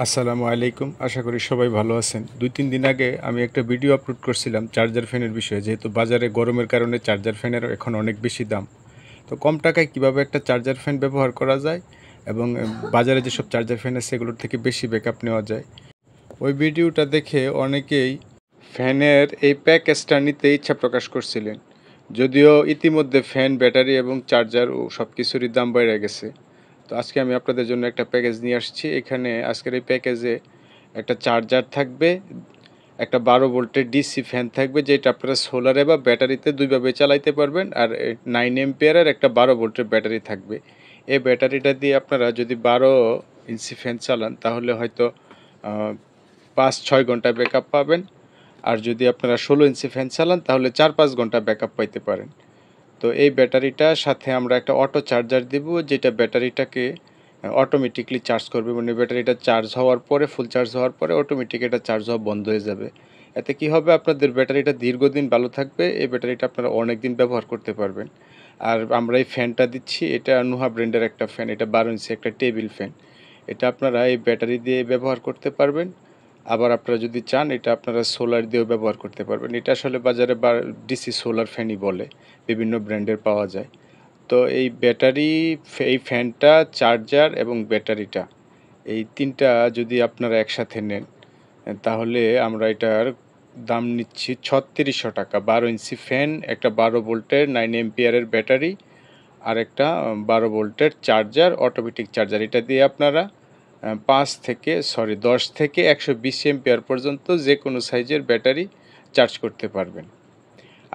আসসালামু আলাইকুম। আশা করি সবাই ভালো আছেন। ২-৩ দিন আগে আমি একটা ভিডিও আপলোড করছিলাম চার্জার ফ্যানের বিষয়ে। যেহেতু বাজারে গরমের কারণে চার্জার ফ্যানের এখন অনেক বেশি দাম। তো কম টাকায় কিভাবে একটা চার্জার ফ্যান ব্যবহার করা যায় এবং বাজারে যেসব চার্জার ফ্যান আছে সেগুলোর থেকে বেশি ব্যাকআপ নেওয়া যায়। ওই ভিডিওটা দেখে অনেকেই ফ্যানের এই প্যাকেজটা নিতে ইচ্ছা প্রকাশ করছিলেন। যদিও ইতিমধ্যে ফ্যান, ব্যাটারি এবং চার্জার ও সব কিছুরই দাম বেড়ে গেছে। তো আজকে আমি আপনাদের জন্য একটা প্যাকেজ নিয়ে আসছি। এখানে আজকের এই প্যাকেজে একটা চার্জার থাকবে, একটা 12 ভোল্টের ডিসি ফ্যান থাকবে যেটা আপনারা সোলারে বা ব্যাটারিতে দুইভাবে চালাইতে পারবেন, আর 9 এম্পিয়ারের একটা 12 ভোল্টের ব্যাটারি থাকবে। এই ব্যাটারিটা দিয়ে আপনারা যদি 12 ইঞ্চি ফ্যান চালান তাহলে হয়তো 5-6 ঘন্টা ব্যাকআপ পাবেন। আর যদি আপনারা 16 ইঞ্চি ফ্যান চালান তাহলে 4-5 ঘন্টা ব্যাকআপ পাইতে পারেন। তো এই ব্যাটারিটার সাথে আমরা একটা অটো চার্জার দেব, যেটা ব্যাটারিটাকে অটোমেটিকলি চার্জ করবে। মানে ব্যাটারিটা চার্জ হওয়ার পরে, ফুল চার্জ হওয়ার পরে অটোমেটিক এটা চার্জ হওয়া বন্ধ হয়ে যাবে। এতে কি হবে, আপনাদের ব্যাটারিটা দীর্ঘদিন ভালো থাকবে। এই ব্যাটারিটা আপনারা অনেক দিন ব্যবহার করতে পারবেন। আর আমরা এই ফ্যানটা দিচ্ছি, এটা নুহা ব্র্যান্ডের একটা ফ্যান। এটা 12 ইঞ্চি একটা টেবিল ফ্যান। এটা আপনারা এই ব্যাটারি দিয়ে ব্যবহার করতে পারবেন। আবার আপনারা যদি চান এটা আপনারা সোলার দিয়েও ব্যবহার করতে পারবেন। এটা আসলে বাজারে ডিসি সোলার ফ্যানই বলে, বিভিন্ন ব্র্যান্ডের পাওয়া যায়। তো এই ব্যাটারি, এই ফ্যানটা, চার্জার এবং ব্যাটারিটা, এই তিনটা যদি আপনারা একসাথে নেন তাহলে আমরা এটার দাম নিচ্ছি ৩৬০০ টাকা। 12 ইঞ্চি ফ্যান, একটা 12 ভোল্টের 9 এম্পিয়ারের ব্যাটারি আর একটা 12 ভোল্টের চার্জার, অটোমেটিক চার্জার। এটা দিয়ে আপনারা 10 থেকে 120 এম্পিয়ার পর্যন্ত যে কোনো সাইজের ব্যাটারি চার্জ করতে পারবেন।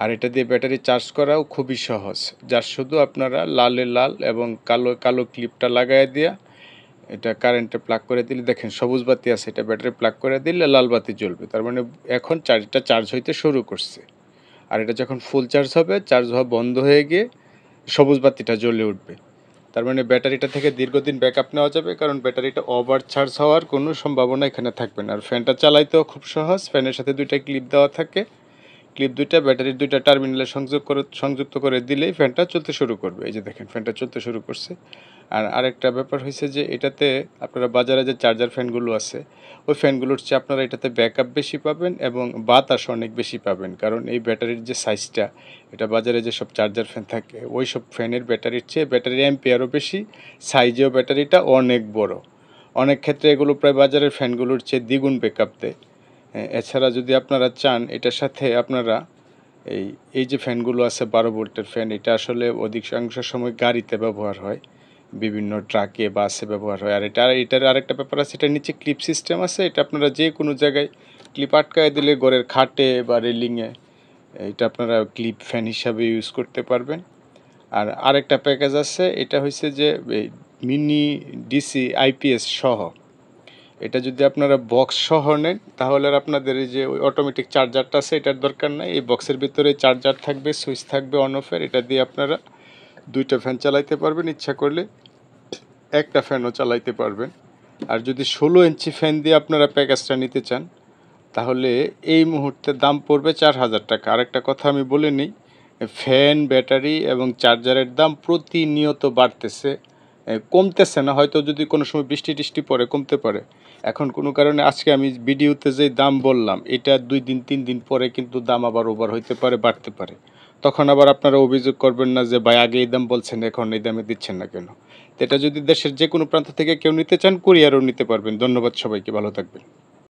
আর এটা দিয়ে ব্যাটারি চার্জ করাও খুবই সহজ। যার শুধু আপনারা লালে লাল এবং কালো কালো ক্লিপটা লাগাই দিয়া এটা কারেন্টে প্লাগ করে দিলে, দেখেন সবুজ বাতি আছে, এটা ব্যাটারি প্লাগ করে দিলে লাল বাতি জ্বলবে। তার মানে এখন চার্জটা চার্জ হইতে শুরু করছে। আর এটা যখন ফুল চার্জ হবে, চার্জ হওয়া বন্ধ হয়ে গিয়ে সবুজ বাতিটা জ্বলে উঠবে। তার মানে ব্যাটারিটা থেকে দীর্ঘদিন ব্যাকআপ নেওয়া যাবে, কারণ ব্যাটারিটা ওভার চার্জ হওয়ার কোনো সম্ভাবনা এখানে থাকবে না। আর ফ্যানটা চালাইতেও খুব সহজ। ফ্যানের সাথে দুইটা ক্লিপ দেওয়া থাকে। ক্লিপ দুইটা ব্যাটারির দুইটা টার্মিনালে সংযুক্ত করে দিলেই ফ্যানটা চলতে শুরু করবে। এই যে দেখেন ফ্যানটা চলতে শুরু করছে। আর আরেকটা ব্যাপার হয়েছে যে এটাতে আপনারা বাজারে যে চার্জার ফ্যানগুলো আছে ওই ফ্যানগুলোর চেয়ে আপনারা এটাতে ব্যাকআপ বেশি পাবেন এবং বাতাস অনেক বেশি পাবেন। কারণ এই ব্যাটারির যে সাইজটা, এটা বাজারে যেসব চার্জার ফ্যান থাকে ওই সব ফ্যানের ব্যাটারির চেয়ে ব্যাটারির অ্যাম্পিয়ারও বেশি, সাইজেও ব্যাটারিটা অনেক বড়। অনেক ক্ষেত্রে এগুলো প্রায় বাজারের ফ্যানগুলোর চেয়ে দ্বিগুণ ব্যাকআপ দেয়। এছাড়া যদি আপনারা চান এটার সাথে আপনারা এই এই যে ফ্যানগুলো আছে 12 ভোল্টের ফ্যান, এটা আসলে অধিকাংশ সময় গাড়িতে ব্যবহার হয়, বিভিন্ন ট্রাকে, বাসে ব্যবহার হয়। আর এটার আরেকটা ব্যাপার আছে, এটার নিচে ক্লিপ সিস্টেম আছে। এটা আপনারা যে কোনো জায়গায় ক্লিপ আটকায় দিলে, ঘরের খাটে বা রেলিংয়ে, এটা আপনারা ক্লিপ ফ্যান হিসাবে ইউজ করতে পারবেন। আর আরেকটা প্যাকেজ আছে, এটা হচ্ছে যে মিনি ডিসি আইপিএস সহ। এটা যদি আপনারা বক্স সহ নেন তাহলে আর আপনাদের এই যে ওই অটোমেটিক চার্জারটা আছে এটার দরকার নাই। এই বক্সের ভিতরে চার্জার থাকবে, সুইচ থাকবে অন অফের। এটা দিয়ে আপনারা দুইটা ফ্যান চালাইতে পারবেন, ইচ্ছা করলে একটা ফ্যানও চালাইতে পারবেন। আর যদি 16 ইঞ্চি ফ্যান দিয়ে আপনারা প্যাকেজটা নিতে চান তাহলে এই মুহূর্তে দাম পড়বে 4000 টাকা। আরেকটা কথা আমি বলে নিই, ফ্যান, ব্যাটারি এবং চার্জারের দাম প্রতিনিয়ত বাড়তেছে, কমতেছে না। হয়তো যদি কোনো সময় বৃষ্টি টিষ্টি পরে কমতে পারে। এখন কোনো কারণে আজকে আমি ভিডিওতে যে দাম বললাম এটা 2 দিন 3 দিন পরে কিন্তু দাম আবার ওভার হইতে পারে, বাড়তে পারে। তখন আবার আপনারা অভিযোগ করবেন না যে ভাই আগে এই দাম বলছেন এখন এই দামে দিচ্ছেন না কেন। তো এটা যদি দেশের যে কোনো প্রান্ত থেকে কেউ নিতে চান কুরিয়ারও নিতে পারবেন। ধন্যবাদ সবাইকে, ভালো থাকবেন।